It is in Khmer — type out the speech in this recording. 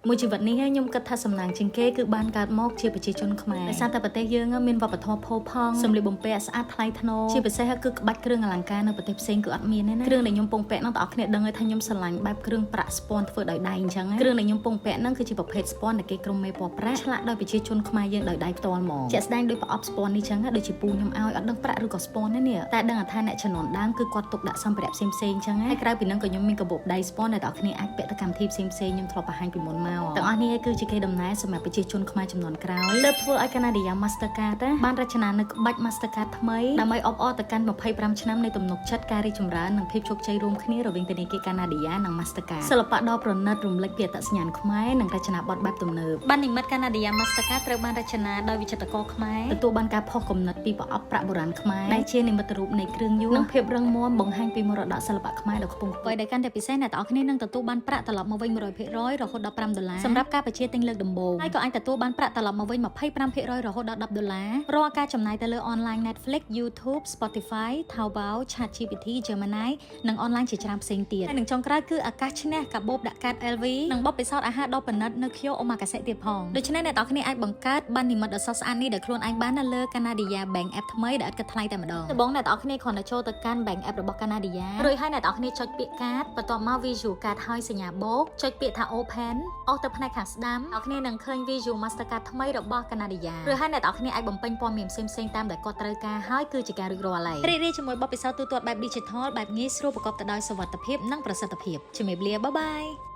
មួយជីវិតនេះខ្ញុំគិតថាសំណាងជាងគេគឺបានកើតមកជាប្រជាជនខ្មែរដោយសារតែប្រទេសយើងមានវប្បធម៌ផូរផង់សម្លៀកបំពាក់ស្អាតថ្លៃថ្នូរជាពិសេសគឺក្បាច់គ្រឿងអលង្ការនៅប្រទេសផ្សេងគឺអត់មានទេណាគ្រឿងដែលខ្ញុំពងពាក់នោះបងប្អូនដឹងហើយថាខ្ញុំស្រឡាញ់បែបគ្រឿងប្រាក់ស្ពាន់ធ្វើដោយដៃអញ្ចឹងគ្រឿងដែលខ្ញុំពងពាក់ហ្នឹងគឺជាប្រភេទស្ពាន់ដែលគេក្រុមមេពណ៌ប្រាក់ឆ្លាក់ដោយប្រជាជនខ្មែរយើងដោយដៃផ្ទាល់ហ្មងជាក់ស្ដែងដោយប្រអប់ស្ពាន់នេះចឹងដូចជាពូខ្ញុំឲ្យអត់ដឹងប្រាក់ឬក៏ស្ពាន់ទេនេះតែដឹងថាអ្នកជំនាន់ដើមគឺគាត់ទុកដាក់សម្ភារៈផ្សេងៗចឹងហើយក្រៅពីហ្នឹងក៏ខ្ញុំមានកាបូបដៃស្ពាន់ដែលបងប្អូនអាចពាក់ទៅកម្មវិធីផ្សេងៗខ្ញុំធ្លាប់បង្ហាញពីមុនមកទាំងអស់នេះគឺជាគេដំណើរសម្រាប់ប្រជាជនខ្មែរចំនួនក្រោយលើធ្វើឲ្យ Canadian Mastercard បានរចនានូវក្បាច់ Mastercard ថ្មីដើម្បីអបអរទៅកាន់25ឆ្នាំនៃទំនុកចិត្តការរីកចម្រើននិងភាពជោគជ័យរួមគ្នារវាងធនាគារ Canadian និង Mastercard សិល្បៈដ៏ប្រណិតរំលេចពីអត្តសញ្ញាណខ្មែរនិងរចនាបថបែបទំនើបបាននិមិត្ត Canadian Mastercard ត្រូវបានរចនាដោយវិចិត្រករខ្មែរទទួលបានការផុសគំនិតពីប្រអប់ប្រាក់បុរាណខ្មែរដែលជានិមិត្តរូបនៃគ្រឿងយួរនិងភាពរឹងមាំបង្ហាញពីមរតកសិល្បៈខ្មែរដ៏ខ្ពង់ខ្ពស់ដែលកាន់តែពិសេសអ្នកទាំងអស់គ្នានឹងទទួលបានប្រាក់ត្រឡប់មកវិញ100%រហូតដល់$5សម្រាប់ការបញ្ជាទិញលើកដំបូងហើយក៏អាចទទួលបានប្រាក់ត្រឡប់មកវិញ25%រហូតដល់$10រាល់ការចំណាយទៅលើ online Netflix YouTube Spotify Taobao ChatGPT Gemini និង online ជាច្រើនផ្សេងទៀតហើយនឹងចុងក្រោយគឺឱកាសឈ្នះកាបូបដាក់កាត LV និងបបពិសោធន៍អាហារដ៏ពិនិត្យនៅ Kyo Omakase ទៀតផងដូច្នេះអ្នកទាំងអស់គ្នាអាចបង្កើតបាននិមិត្តដ៏ស្រស់ស្អាតនេះដោយខ្លួនឯងបាននៅលើ Canadian Bank App ថ្មីដែលឥតគិតថ្លៃតែម្ដងដំបូងអ្នកទាំងអស់គ្នាគ្រាន់តែចូលទៅកាន់ Bank App របស់ Canadian រួចហើយអ្នកទាំងអស់គ្នាចុចពាក្យកាតបន្ទាប់មក Visual Card ហើយសញ្ញាបូកចុចពាក្យថា Open អស់ទៅផ្នែកខាងស្ដាំអ្នកគ្នានឹងឃើញ Visual Mastercard ថ្មីរបស់ Canadian ឬហើយអ្នកទាំងអស់គ្នាអាចបំពេញព័ត៌មានផ្សេងៗតាមដែលគាត់ត្រូវការហើយគឺជាការរួចរាល់ហើយរីករាយជាមួយបទពិសោធន៍ទូទាត់បែប Digital បែបងាយស្រួលប្រកបទៅដោយសុវត្ថិភាពនិងប្រសិទ្ធភាពជំរាបលាបាយបាយ